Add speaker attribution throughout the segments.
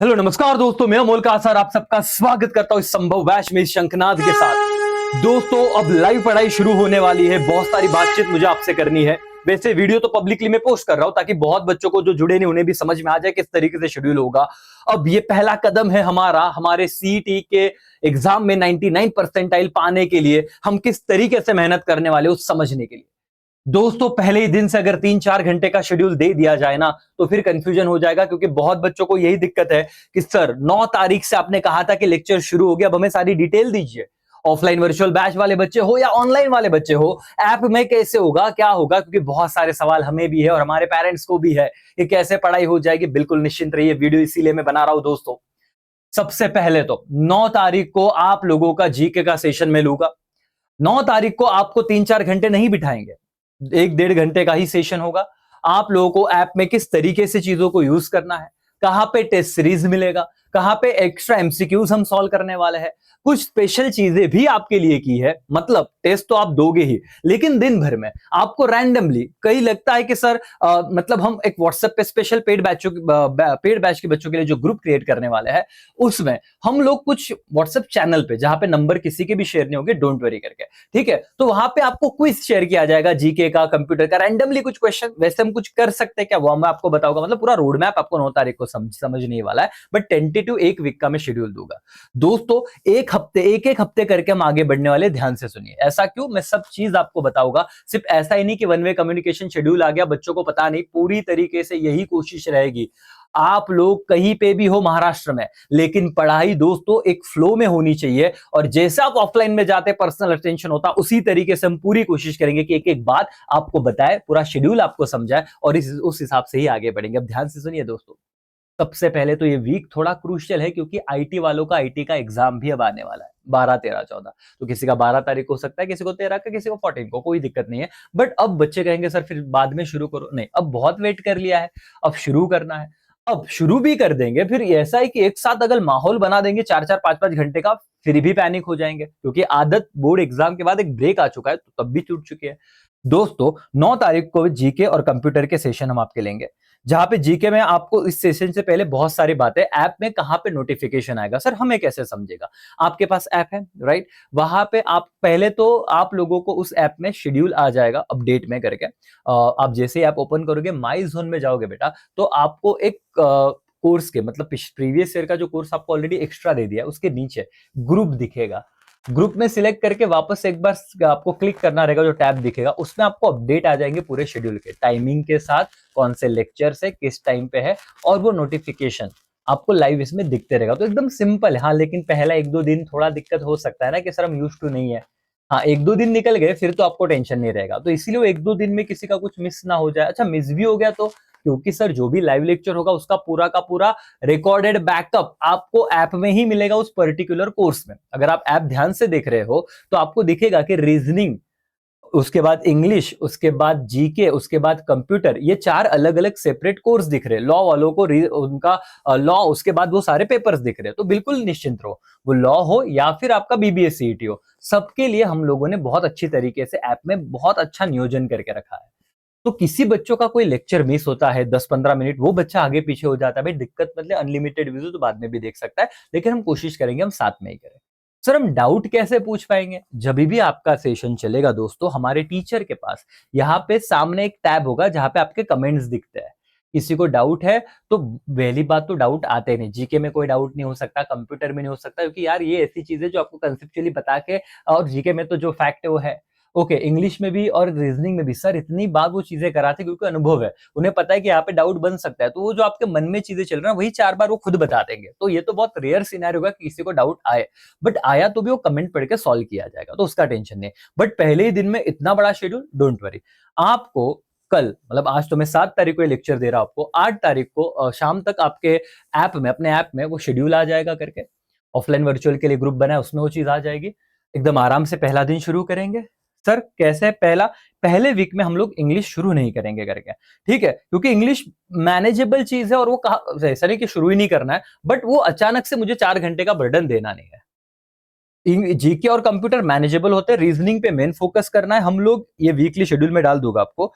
Speaker 1: Hello नमस्कार दोस्तों, मैं अमोल कासर आप सबका स्वागत करता हूं इस संभव वैश में शंखनाद के साथ। दोस्तों अब लाइव पढ़ाई शुरू होने वाली है, बहुत सारी बातचीत मुझे आपसे करनी है। वैसे वीडियो तो पब्लिकली मैं पोस्ट कर रहा हूं ताकि बहुत बच्चों को जो जुड़े नहीं उन्हें भी समझ में आ जाए किस तरीके से शेड्यूल होगा। अब ये पहला कदम है हमारा हमारे सीईटी के एग्जाम में 99 परसेंटाइल पाने के लिए हम किस तरीके से मेहनत करने वाले उस समझने के लिए। दोस्तों पहले ही दिन से अगर 3-4 घंटे का शेड्यूल दे दिया जाए ना तो फिर कंफ्यूजन हो जाएगा, क्योंकि बहुत बच्चों को यही दिक्कत है कि सर 9 तारीख से आपने कहा था कि लेक्चर शुरू हो गया, अब हमें सारी डिटेल दीजिए। ऑफलाइन वर्चुअल बैच वाले बच्चे हो या ऑनलाइन वाले बच्चे हो, ऐप में कैसे होगा, क्या होगा, क्योंकि बहुत सारे सवाल हमें भी है और हमारे पेरेंट्स को भी है कि कैसे पढ़ाई हो जाएगी। बिल्कुल निश्चिंत रहिए, वीडियो इसीलिए मैं बना रहा हूं दोस्तों। सबसे पहले तो 9 तारीख को आप लोगों का जीके का सेशन में लूंगा। 9 तारीख को आपको 3-4 घंटे नहीं बिठाएंगे, 1-1.5 घंटे का ही सेशन होगा। आप लोगों को ऐप में किस तरीके से चीजों को यूज करना है, कहां पे टेस्ट सीरीज मिलेगा, कहां पे एक्स्ट्रा एमसीक्यूज हम सॉल्व करने वाले हैं, कुछ स्पेशल चीजें भी आपके लिए की है। मतलब टेस्ट तो आप दोगे ही, लेकिन दिन भर में आपको रैंडमली कहीं लगता है कि सर मतलब हम एक व्हाट्सएप पे स्पेशल पेड बैच के बच्चों के लिए जो ग्रुप क्रिएट करने वाले हैं, उसमें हम लोग कुछ व्हाट्सएप चैनल पे जहां पे नंबर किसी के भी शेयर नहीं होंगे, डोंट वरी करके, ठीक है, तो वहां पे आपको क्विज शेयर किया जाएगा, जीके का, कंप्यूटर का, रैंडमली कुछ क्वेश्चन। वैसे हम कुछ कर सकते हैं क्या, वो मैं आपको बताऊंगा। मतलब पूरा रोड मैप आपको 9 तारीख को समझने वाला है, बट टेंटेटिव एक वीक का मैं शेड्यूल दूंगा दोस्तों। एक हफ्ते करके हम आगे बढ़ने वाले, ध्यान से सुनिए। ऐसा क्यों, मैं सब चीज आपको बताऊंगा। सिर्फ ऐसा ही नहीं कि वन वे कम्युनिकेशन शेड्यूल आ गया, बच्चों को पता नहीं, पूरी तरीके से यही कोशिश रहेगी। आप लोग कहीं पे भी हो महाराष्ट्र में, लेकिन पढ़ाई दोस्तों एक फ्लो में होनी चाहिए। और जैसे आप ऑफलाइन में जाते पर्सनल अटेंशन होता, उसी तरीके से हम पूरी कोशिश करेंगे कि एक एक बात आपको बताए, पूरा शेड्यूल आपको समझाए और उस हिसाब से ही आगे बढ़ेंगे। अब ध्यान से सुनिए दोस्तों। सबसे पहले तो ये वीक थोड़ा क्रूशियल है, क्योंकि आईटी वालों का आईटी का एग्जाम भी अब आने वाला है 12, 13, 14। तो किसी का 12 तारीख हो सकता है, किसी को 13 का, किसी को 14 को, कोई दिक्कत नहीं है। बट अब बच्चे कहेंगे सर फिर बाद में शुरू करो, नहीं, अब बहुत वेट कर लिया है, अब शुरू करना है। अब शुरू भी कर देंगे, फिर ऐसा है कि एक साथ अगर माहौल बना देंगे 4-4, 5-5 घंटे का, फिर भी पैनिक हो जाएंगे, क्योंकि आदत बोर्ड एग्जाम के बाद एक ब्रेक आ चुका है, तो तब भी टूट चुकी है। दोस्तों 9 तारीख को जीके और कंप्यूटर के सेशन हम आपके लेंगे, जहां पे जीके में आपको इस सेशन से पहले बहुत सारी बातें, ऐप में कहां पे नोटिफिकेशन आएगा, सर हमें कैसे समझेगा। आपके पास ऐप है राइट, वहां पे आप पहले तो आप लोगों को उस ऐप में शेड्यूल आ जाएगा अपडेट में करके। आप जैसे ही ऐप ओपन करोगे, माई जोन में जाओगे बेटा, तो आपको एक कोर्स के मतलब प्रीवियस ईयर का जो कोर्स आपको ऑलरेडी एक्स्ट्रा दे दिया है, उसके नीचे ग्रुप दिखेगा। ग्रुप में सिलेक्ट करके वापस एक बार आपको क्लिक करना रहेगा, जो टैब दिखेगा उसमें आपको अपडेट आ जाएंगे पूरे शेड्यूल के टाइमिंग के साथ, कौन से लेक्चर से किस टाइम पे है, और वो नोटिफिकेशन आपको लाइव इसमें दिखते रहेगा। तो एकदम सिंपल है। हाँ, लेकिन पहला 1-2 दिन थोड़ा दिक्कत हो सकता है ना, कि सर हम यूज टू नहीं है। हाँ, 1-2 दिन निकल गए फिर तो आपको टेंशन नहीं रहेगा, तो इसीलिए वो 1-2 दिन में किसी का कुछ मिस ना हो जाए। अच्छा, मिस भी हो गया तो, क्योंकि सर जो भी लाइव लेक्चर होगा उसका पूरा का पूरा रिकॉर्डेड बैकअप आपको ऐप में ही मिलेगा उस पर्टिकुलर कोर्स में। अगर आप ऐप ध्यान से देख रहे हो तो आपको दिखेगा कि रीजनिंग, उसके बाद इंग्लिश, उसके बाद जीके, उसके बाद कंप्यूटर, ये 4 अलग अलग सेपरेट कोर्स दिख रहे हैं। लॉ वालों को उनका लॉ, उसके बाद वो सारे पेपर्स दिख रहे हैं। तो बिल्कुल निश्चिंत रहो, वो लॉ हो या फिर आपका बीबीएस सीईटी हो, सबके लिए हम लोगों ने बहुत अच्छी तरीके से ऐप में बहुत अच्छा नियोजन करके रखा है। तो किसी बच्चों का कोई लेक्चर मिस होता है 10-15 मिनट, वो बच्चा आगे पीछे हो जाता है, भाई दिक्कत मतलब अनलिमिटेड वीडियो तो बाद में भी देख सकता है, लेकिन हम कोशिश करेंगे हम साथ में ही करें। सर हम डाउट कैसे पूछ पाएंगे, जब भी आपका सेशन चलेगा दोस्तों, हमारे टीचर के पास यहाँ पे सामने एक टैब होगा जहां पे आपके कमेंट्स दिखते हैं। किसी को डाउट है तो पहली बात तो डाउट आते नहीं, जीके में कोई डाउट नहीं हो सकता, कंप्यूटर में नहीं हो सकता, क्योंकि यार ये ऐसी चीज है जो आपको कंसेप्चुअली बता के, और जीके में तो जो फैक्ट है वो है। ओके, इंग्लिश में भी और रीजनिंग में भी सर इतनी बार वो चीजें कराते क्योंकि अनुभव है, उन्हें पता है कि यहाँ पे डाउट बन सकता है, तो वो जो आपके मन में चीजें चल रही है वही 4 बार वो खुद बता देंगे। तो ये तो बहुत रेयर सिनेरियो होगा कि किसी को डाउट आए, बट आया तो भी वो कमेंट पढ़ के सॉल्व किया जाएगा, तो उसका टेंशन नहीं। बट पहले ही दिन में इतना बड़ा शेड्यूल, डोंट वरी। आपको कल, मतलब आज तो मैं 7 तारीख को लेक्चर दे रहा हूं, आपको 8 तारीख को शाम तक आपके ऐप में, अपने ऐप में वो शेड्यूल आ जाएगा करके। ऑफलाइन वर्चुअल के लिए ग्रुप बना है, उसमें वो चीज आ जाएगी। एकदम आराम से पहला दिन शुरू करेंगे। सर कैसे, पहले वीक में हम लोग इंग्लिश शुरू नहीं करेंगे करके, ठीक है, क्योंकि इंग्लिश मैनेजेबल चीज है, और वो कहा ऐसा नहीं कि शुरू ही नहीं करना है, बट वो अचानक से मुझे 4 घंटे का बर्डन देना नहीं है। जीके और कंप्यूटर मैनेजेबल होते हैं, रीजनिंग पे मेन फोकस करना है हम लोग, ये वीकली शेड्यूल में डाल दूंगा आपको।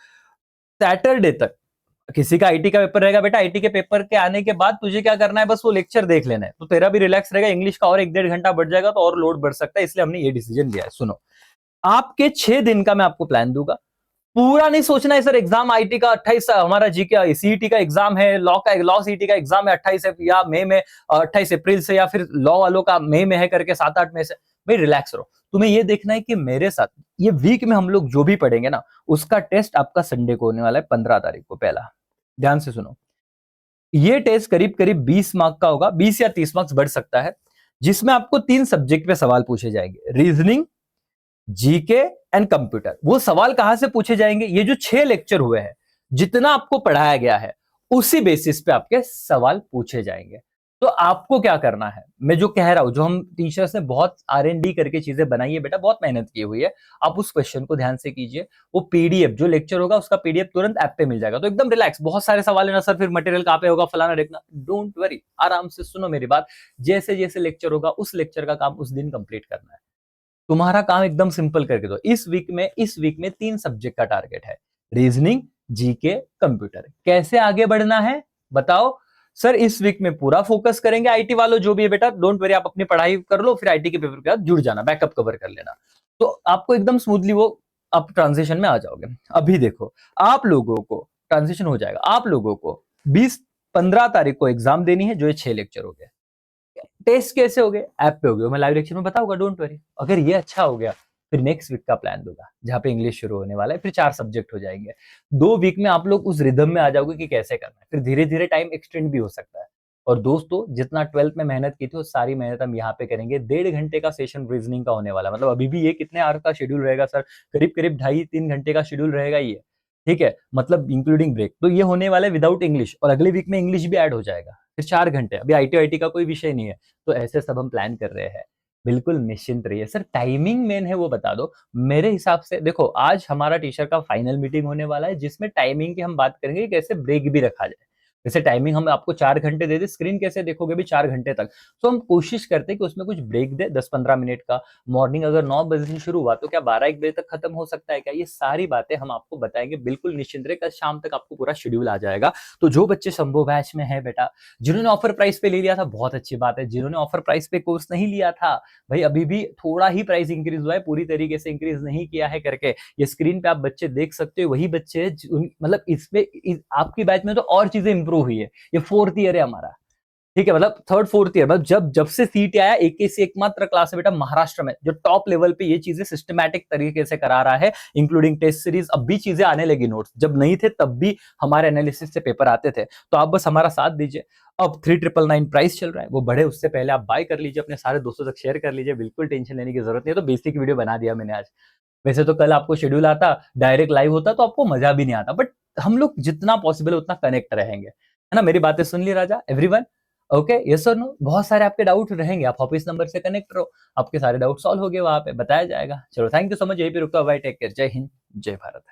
Speaker 1: सैटरडे तक किसी का आईटी का पेपर रहेगा बेटा, आईटी के पेपर के आने के बाद तुझे क्या करना है, बस वो लेक्चर देख लेना है, तो तेरा भी रिलैक्स रहेगा, इंग्लिश का और 1-1.5 घंटा बढ़ जाएगा तो और लोड बढ़ सकता है, इसलिए हमने ये डिसीजन लिया है। सुनो, आपके 6 दिन का मैं आपको प्लान दूंगा। पूरा नहीं सोचना है सर एग्जाम आईटी का 28, हमारा जीके सीईटी का एग्जाम है, लॉ सीईटी का एग्जाम है 28 या मई में, 28 अप्रैल से, या फिर लॉ वालों का मई में है करके 7-8 मई से। भाई रिलैक्स रहो, तुम्हें ये देखना है कि मेरे साथ ये वीक में हम लोग जो भी पढ़ेंगे ना, उसका टेस्ट आपका संडे को होने वाला है, 15 तारीख को। पहला ध्यान से सुनो, ये टेस्ट करीब करीब 20 मार्क का होगा, 20 या 30 मार्क्स बढ़ सकता है, जिसमें आपको 3 सब्जेक्ट पे सवाल पूछे जाएंगे, रीजनिंग, जीके एंड कंप्यूटर। वो सवाल कहां से पूछे जाएंगे, ये जो 6 लेक्चर हुए हैं, जितना आपको पढ़ाया गया है, उसी बेसिस पे आपके सवाल पूछे जाएंगे। तो आपको क्या करना है, मैं जो कह रहा हूं, जो हम टीचर्स ने बहुत R&D करके चीजें बनाई है बेटा, बहुत मेहनत की हुई है, आप उस क्वेश्चन को ध्यान से कीजिए। वो पीडीएफ जो लेक्चर होगा उसका पीडीएफ तुरंत ऐप पे मिल जाएगा, तो एकदम रिलैक्स। बहुत सारे सवाल है ना सर, फिर मटेरियल कहां पे होगा, फलाना देखना, डोंट वरी, आराम से सुनो मेरी बात। जैसे जैसे लेक्चर होगा, उस लेक्चर का काम उस दिन कंप्लीट करना है। तुम्हारा काम एकदम सिंपल करके दो। इस वीक में 3 सब्जेक्ट का टारगेट है, रीजनिंग, जीके, कंप्यूटर। कैसे आगे बढ़ना है बताओ सर? इस वीक में पूरा फोकस करेंगे, आईटी वालों जो भी है बेटा, डोंट वरी, आप अपनी पढ़ाई कर लो, फिर आईटी के पेपर के बाद जुड़ जाना, बैकअप कवर कर लेना, तो आपको एकदम स्मूथली वो आप ट्रांजिशन में आ जाओगे। अभी देखो, आप लोगों को ट्रांजिशन हो जाएगा, आप लोगों को 20-15 तारीख को एग्जाम देनी है, जो ये 6 लेक्चर हो गए। टेस्ट कैसे हो गए, ऐप पे हो गए, मैं लाइव लेक्चर में बताऊंगा, डोंट वरी। अगर ये अच्छा हो गया, फिर नेक्स्ट वीक का प्लान दूंगा, जहां पे इंग्लिश शुरू होने वाला है, फिर 4 सब्जेक्ट हो जाएंगे। 2 वीक में आप लोग उस रिदम में आ जाओगे कि कैसे करना है, फिर धीरे धीरे टाइम एक्सटेंड भी हो सकता है। और दोस्तों, जितना 12th में मेहनत की थी, वो सारी मेहनत हम यहाँ पे करेंगे। 1.5 घंटे का सेशन रीजनिंग का होने वाला है, मतलब अभी भी ये कितने आवर का शेड्यूल रहेगा सर? करीब करीब 2.5-3 घंटे का शेड्यूल रहेगा ये, ठीक है, मतलब इंक्लूडिंग ब्रेक। तो ये होने वाला है विदाउट इंग्लिश, और अगले वीक में इंग्लिश भी ऐड हो जाएगा, फिर 4 घंटे। अभी आईटी का कोई विषय नहीं है, तो ऐसे सब हम प्लान कर रहे हैं। बिल्कुल निश्चिंत रहिए। सर टाइमिंग मेन है वो बता दो। मेरे हिसाब से देखो, आज हमारा टीचर का फाइनल मीटिंग होने वाला है, जिसमें टाइमिंग की हम बात करेंगे, कैसे ब्रेक भी रखा जाए। जैसे टाइमिंग हम आपको 4 घंटे दे दे, स्क्रीन कैसे देखोगे भी 4 घंटे तक, तो हम कोशिश करते हैं कि उसमें कुछ ब्रेक दे 10-15 मिनट का। मॉर्निंग अगर 9 बजे से शुरू हुआ तो क्या 12-1 बजे तक खत्म हो सकता है क्या? ये सारी बातें हम आपको बताएंगे, बिल्कुल निश्चिंत रहे। कल शाम तक आपको पूरा शेड्यूल आ जाएगा। तो जो बच्चे संभव बैच में है बेटा, जिन्होंने ऑफर प्राइस पे ले लिया था, बहुत अच्छी बात है। जिन्होंने ऑफर प्राइस पे कोर्स नहीं लिया था, भाई अभी भी थोड़ा ही प्राइस इंक्रीज हुआ है, पूरी तरीके से इंक्रीज नहीं किया है करके ये स्क्रीन पे आप बच्चे देख सकते हो। वही बच्चे मतलब इसमें आपकी बैच में तो और चीजें इंप्रूव हुई है। ये 4th ईयर है हमारा, ठीक है, मतलब 3rd-4th ईयर, मतलब जब से सीट आया, एक से एकमात्र क्लास है बेटा महाराष्ट्र में जो टॉप लेवल पे ये चीजें सिस्टमैटिक तरीके से करा रहा है, इंक्लूडिंग टेस्ट सीरीज। अब भी चीजें आने लगी, नोट्स जब नहीं थे तब भी हमारे एनालिसिस से पेपर आते थे। तो आप बस हमारा साथ दीजिए। अब 3999 प्राइस चल रहा है, वो बढ़े उससे पहले आप बाय कर लीजिए, अपने सारे दोस्तों तक शेयर कर लीजिए, बिल्कुल टेंशन लेने की जरूरत नहीं है। तो बेसिक वीडियो बना दिया मैंने आज। वैसे तो कल आपको शेड्यूल आता, डायरेक्ट लाइव होता, तो आपको मजा भी नहीं आता, बट हम लोग जितना पॉसिबल उतना कनेक्ट रहेंगे, है ना? मेरी बातें सुन ली राजा, एवरीवन? ओके, यस और नो? बहुत सारे आपके डाउट रहेंगे, आप ऑफिस नंबर से कनेक्ट रहो, आपके सारे डाउट सॉल्व हो गए, वहां पे बताया जाएगा। चलो, थैंक यू सो मच, यहीं पे रुकता हूं भाई, टेक केयर, जय हिंद, जय भारत।